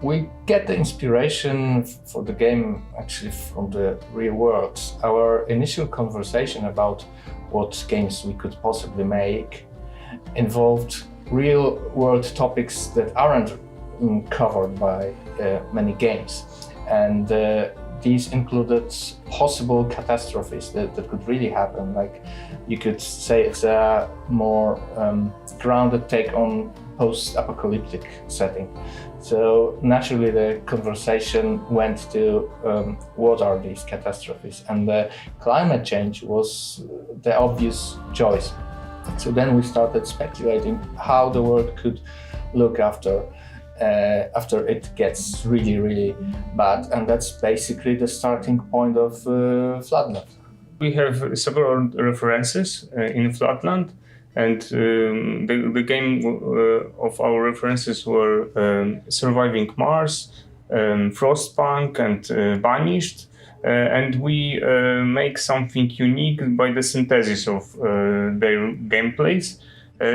We get the inspiration for the game actually from the real world. Our initial conversation about what games we could possibly make involved real world topics that aren't covered by many games. And these included possible catastrophes that could really happen. Like you could say it's a more grounded take on post-apocalyptic setting. So naturally the conversation went to what are these catastrophes, and the climate change was the obvious choice. So then we started speculating how the world could look after it gets really, really bad, and that's basically the starting point of Floodland. We have several references in Floodland, and the game of our references were Surviving Mars, Frostpunk, and Banished. And we make something unique by the synthesis of their gameplays.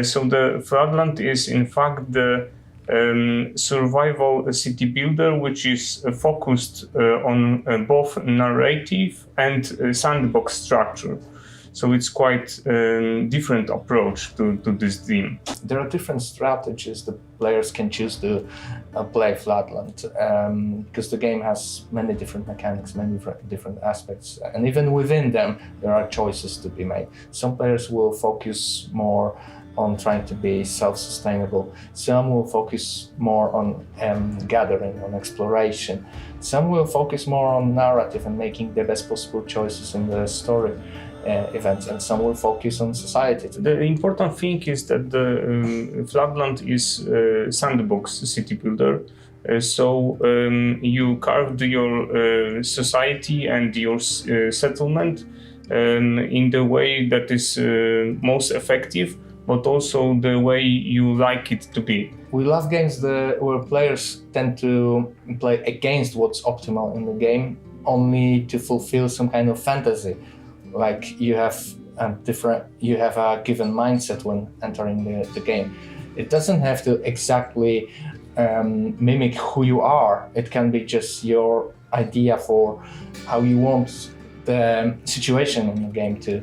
So the Floodland is in fact the survival city builder, which is focused on both narrative and sandbox structure. So it's quite a different approach to this theme. There are different strategies the players can choose to play Floodland, because the game has many different mechanics, many different aspects, and even within them there are choices to be made. Some players will focus more on trying to be self-sustainable. Some will focus more on gathering, on exploration. Some will focus more on narrative and making the best possible choices in the story events, and some will focus on society. The important thing is that the Floodland is a sandbox city builder. So you carved your society and your settlement in the way that is most effective, but also the way you like it to be. We love games where players tend to play against what's optimal in the game, only to fulfill some kind of fantasy. Like you have a given mindset when entering the game. It doesn't have to exactly mimic who you are. It can be just your idea for how you want the situation in the game to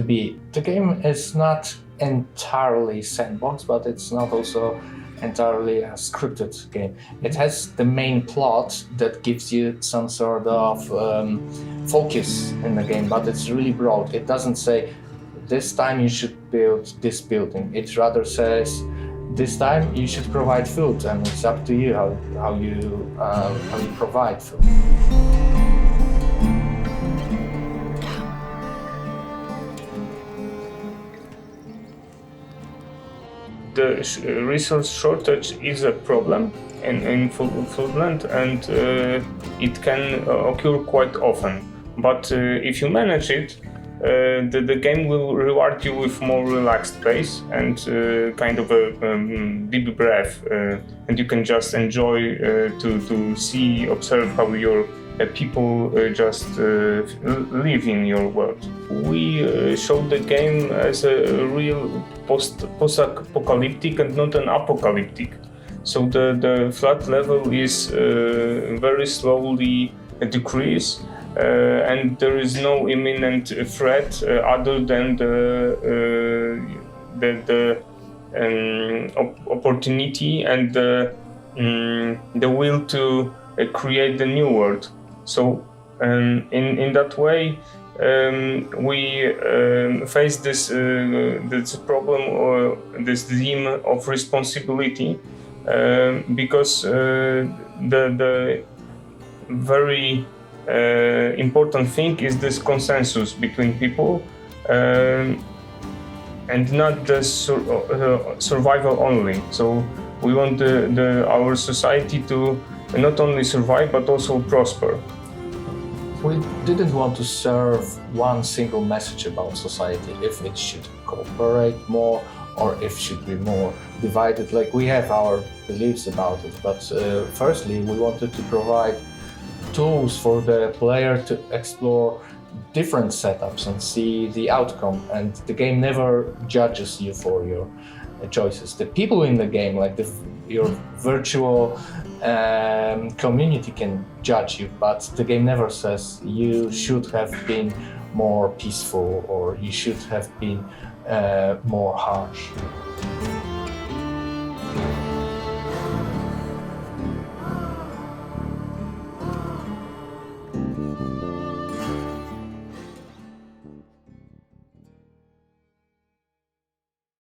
be. The game is not entirely sandbox, but it's not also entirely a scripted game. It has the main plot that gives you some sort of focus in the game, but it's really broad. It doesn't say this time you should build this building. It rather says this time you should provide food, and it's up to you how you provide food. The resource shortage is a problem in Floodland, and it can occur quite often. But if you manage it, the game will reward you with more relaxed pace and kind of a deep breath, and you can just enjoy to observe how your people just live in your world. We showed the game as a real post-apocalyptic and not an apocalyptic. So the flood level is very slowly decrease, and there is no imminent threat other than the opportunity and the will to create the new world. So in that way, we face this problem or this theme of responsibility, because the very important thing is this consensus between people, and not the survival only. So we want our society to not only survive but also prosper. We didn't want to serve one single message about society, if it should cooperate more or if it should be more divided. Like, we have our beliefs about it, but firstly we wanted to provide tools for the player to explore different setups and see the outcome, and the game never judges you for your choices. The people in the game, like the your virtual community can judge you, but the game never says you should have been more peaceful or you should have been more harsh.